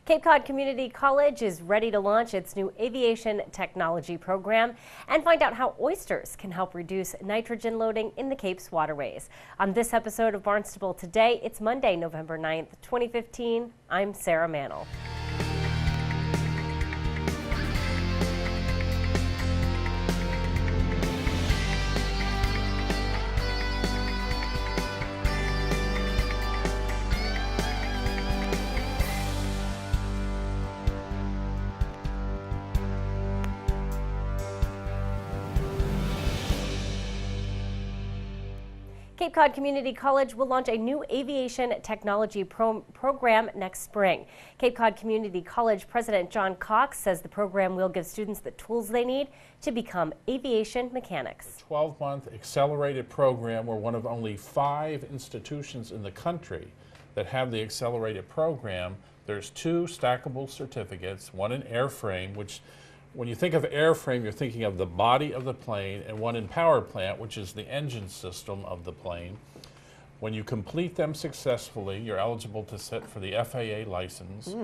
Cape Cod Community College is ready to launch its new aviation technology program and find out how oysters can help reduce nitrogen loading in the Cape's waterways. On this episode of Barnstable Today, it's Monday, November 9th, 2015. I'm Sarah Mannel. Cape Cod Community College will launch a new aviation technology program next spring. Cape Cod Community College President John Cox says the program will give students the tools they need to become aviation mechanics. A 12-month accelerated program. We're one of only 5 institutions in the country that have the accelerated program. There's 2 stackable certificates, one in airframe, which when you think of airframe, you're thinking of the body of the plane, and one in power plant, which is the engine system of the plane. When you complete them successfully, you're eligible to sit for the FAA license.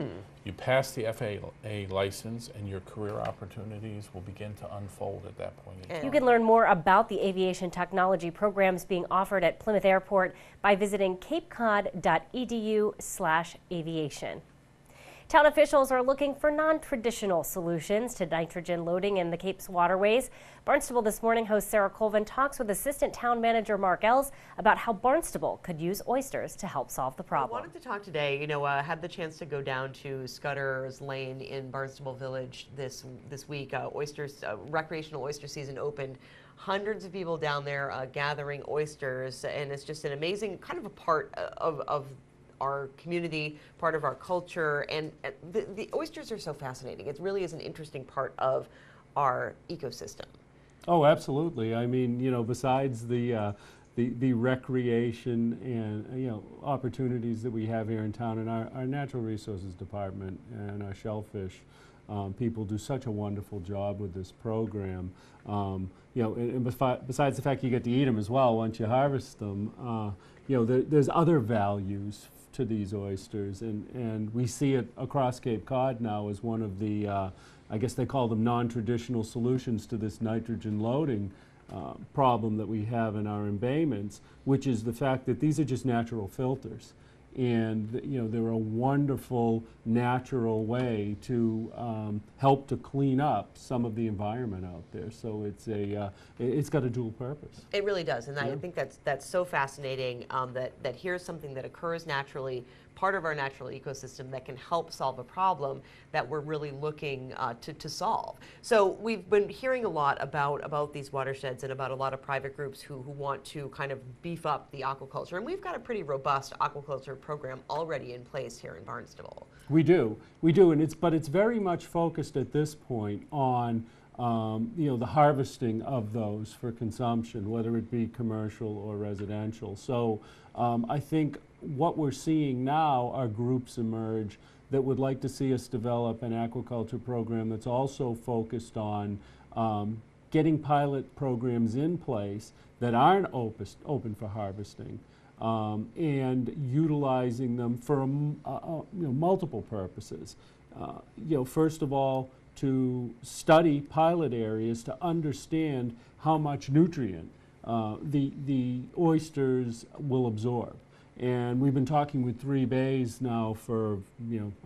You pass the FAA license, and your career opportunities will begin to unfold at that point in time. You can learn more about the aviation technology programs being offered at Plymouth Airport by visiting capecod.edu/aviation. Town officials are looking for non-traditional solutions to nitrogen loading in the Cape's waterways. Barnstable This Morning host Sarah Colvin talks with Assistant Town Manager Mark Ells about how Barnstable could use oysters to help solve the problem. I wanted to talk today, had the chance to go down to Scudder's Lane in Barnstable Village this week. Recreational oyster season opened. Hundreds of people down there gathering oysters, and it's just an amazing kind of a part of our community, part of our culture, and the oysters are so fascinating. It really is an interesting part of our ecosystem. Oh, absolutely. I mean, besides the recreation and opportunities that we have here in town, and our natural resources department and our shellfish people do such a wonderful job with this program. And besides the fact you get to eat them as well once you harvest them, there's other values to these oysters, and we see it across Cape Cod now as one of the, I guess they call them non-traditional solutions to this nitrogen loading problem that we have in our embayments, which is the fact that these are just natural filters. And they're a wonderful natural way to help to clean up some of the environment out there. So it's got a dual purpose. It really does, and I think that's so fascinating that here's something that occurs naturally, part of our natural ecosystem that can help solve a problem that we're really looking to solve. So we've been hearing a lot about these watersheds and about a lot of private groups who want to kind of beef up the aquaculture, and we've got a pretty robust aquaculture program already in place here in Barnstable. We do, and it's very much focused at this point on the harvesting of those for consumption, whether it be commercial or residential. So I think what we're seeing now are groups emerge that would like to see us develop an aquaculture program that's also focused on getting pilot programs in place that aren't open for harvesting, and utilizing them for multiple purposes. First of all, to study pilot areas to understand how much nutrient the oysters will absorb. And we've been talking with 3 bays now for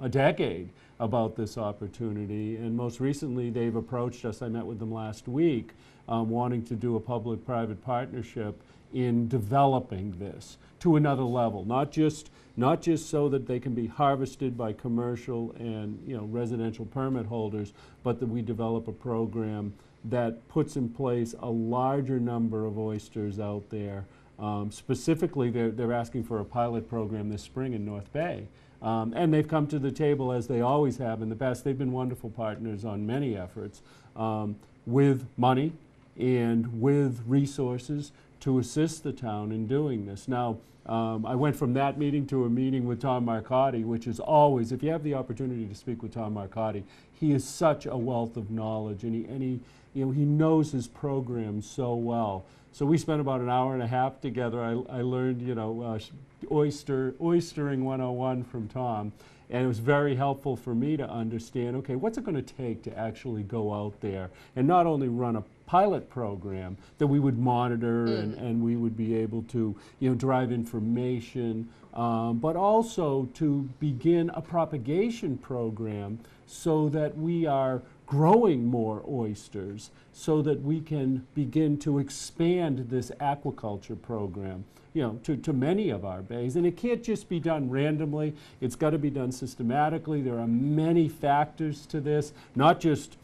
a decade about this opportunity, and most recently they've approached us. I met with them last week, wanting to do a public-private partnership in developing this to another level, not just so that they can be harvested by commercial and residential permit holders, but that we develop a program that puts in place a larger number of oysters out there. Specifically, they're asking for a pilot program this spring in North Bay. And they've come to the table, as they always have in the past. They've been wonderful partners on many efforts, with money and with resources to assist the town in doing this. Now, I went from that meeting to a meeting with Tom Marcotti, which is always, if you have the opportunity to speak with Tom Marcotti, he is such a wealth of knowledge, and he knows his program so well. So we spent about an hour and a half together. I learned, oystering 101 from Tom. And it was very helpful for me to understand, okay, what's it going to take to actually go out there and not only run a pilot program that we would monitor and we would be able to, drive information, but also to begin a propagation program so that we are growing more oysters so that we can begin to expand this aquaculture program, to many of our bays. And it can't just be done randomly. It's got to be done systematically. There are many factors to this, not just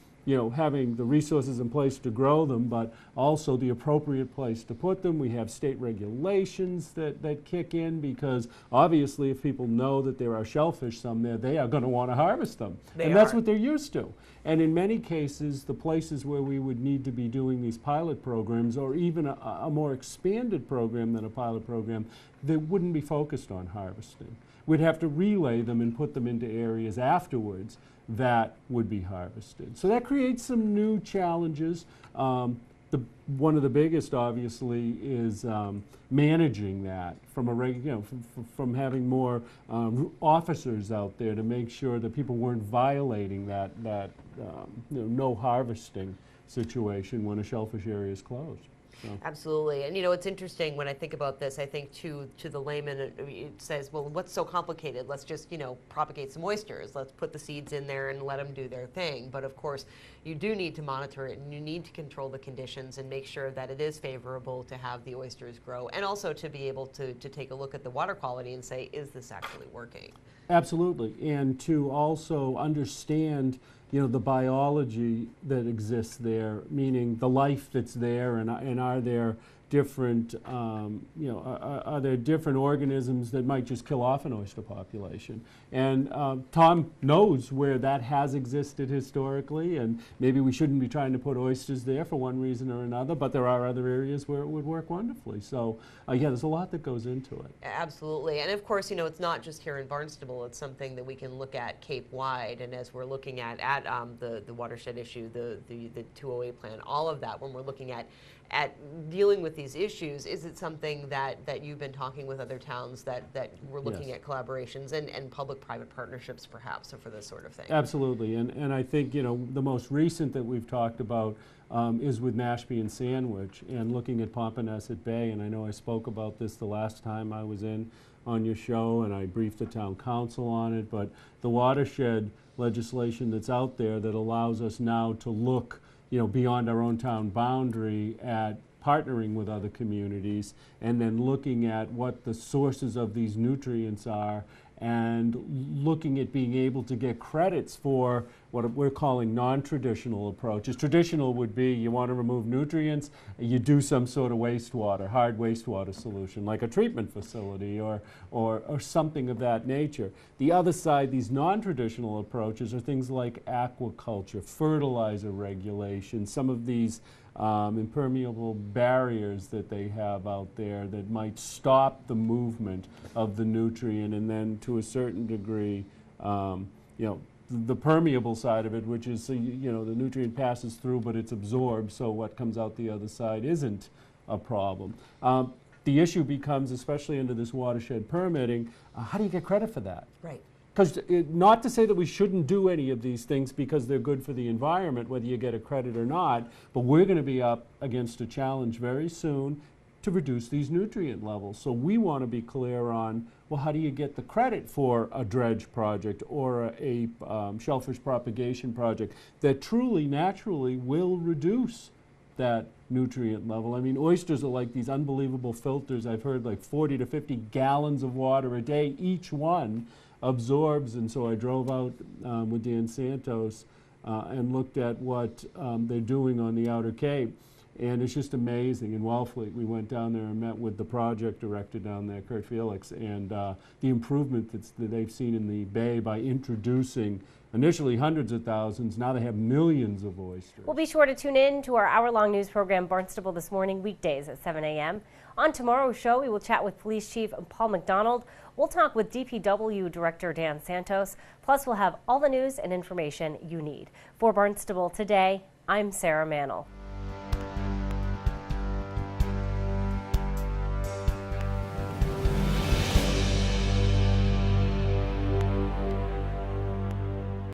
having the resources in place to grow them, but also the appropriate place to put them. We have state regulations that kick in because obviously if people know that there are shellfish some there, they are going to want to harvest them. That's what they're used to. And in many cases, the places where we would need to be doing these pilot programs or even a more expanded program than a pilot program, they wouldn't be focused on harvesting. We'd have to relay them and put them into areas afterwards that would be harvested. So that creates some new challenges. One of the biggest, obviously, is managing that from from having more officers out there to make sure that people weren't violating that no harvesting situation when a shellfish area is closed. So. Absolutely. And it's interesting when I think about this, I think to the layman, it says, well, what's so complicated? Let's just, propagate some oysters. Let's put the seeds in there and let them do their thing. But of course, you do need to monitor it and you need to control the conditions and make sure that it is favorable to have the oysters grow and also to be able to take a look at the water quality and say, is this actually working? Absolutely. And to also understand the biology that exists there, meaning the life that's there, and are there different, are there different organisms that might just kill off an oyster population? And Tom knows where that has existed historically, and maybe we shouldn't be trying to put oysters there for one reason or another, but there are other areas where it would work wonderfully. So, there's a lot that goes into it. Absolutely. And of course, it's not just here in Barnstable. It's something that we can look at Cape-wide, and as we're looking at the watershed issue, the 208 plan, all of that, when we're looking at dealing with these issues, is it something that you've been talking with other towns that we're looking at collaborations and public-private partnerships perhaps for this sort of thing? Absolutely, and I think the most recent that we've talked about is with Mashpee and Sandwich and looking at Pompanesett Bay, and I know I spoke about this the last time I was on your show and I briefed the town council on it, but the watershed legislation that's out there that allows us now to look beyond our own town boundary at partnering with other communities and then looking at what the sources of these nutrients are and looking at being able to get credits for what we're calling non-traditional approaches. Traditional would be you want to remove nutrients, you do some sort of wastewater, hard wastewater solution, like a treatment facility or something of that nature. The other side, these non-traditional approaches are things like aquaculture, fertilizer regulation, some of these impermeable barriers that they have out there that might stop the movement of the nutrient, and then to a certain degree, the permeable side of it, which is the nutrient passes through but it's absorbed, so what comes out the other side isn't a problem. The issue becomes, especially under this watershed permitting, how do you get credit for that? Right. Because not to say that we shouldn't do any of these things because they're good for the environment, whether you get a credit or not, but we're going to be up against a challenge very soon to reduce these nutrient levels. So we want to be clear on, well, how do you get the credit for a dredge project or a shellfish propagation project that truly, naturally will reduce that nutrient level? I mean, oysters are like these unbelievable filters. I've heard like 40 to 50 gallons of water a day, each one absorbs, and so I drove out with Dan Santos and looked at what they're doing on the Outer Cape, and it's just amazing. In Wellfleet, we went down there and met with the project director down there, Kurt Felix, and the improvement that they've seen in the bay by introducing initially hundreds of thousands, now they have millions of oysters. We'll be sure to tune in to our hour-long news program, Barnstable This Morning, weekdays at 7 a.m. On tomorrow's show, we will chat with Police Chief Paul McDonald. We'll talk with DPW Director Dan Santos. Plus, we'll have all the news and information you need. For Barnstable Today, I'm Sarah Mannel.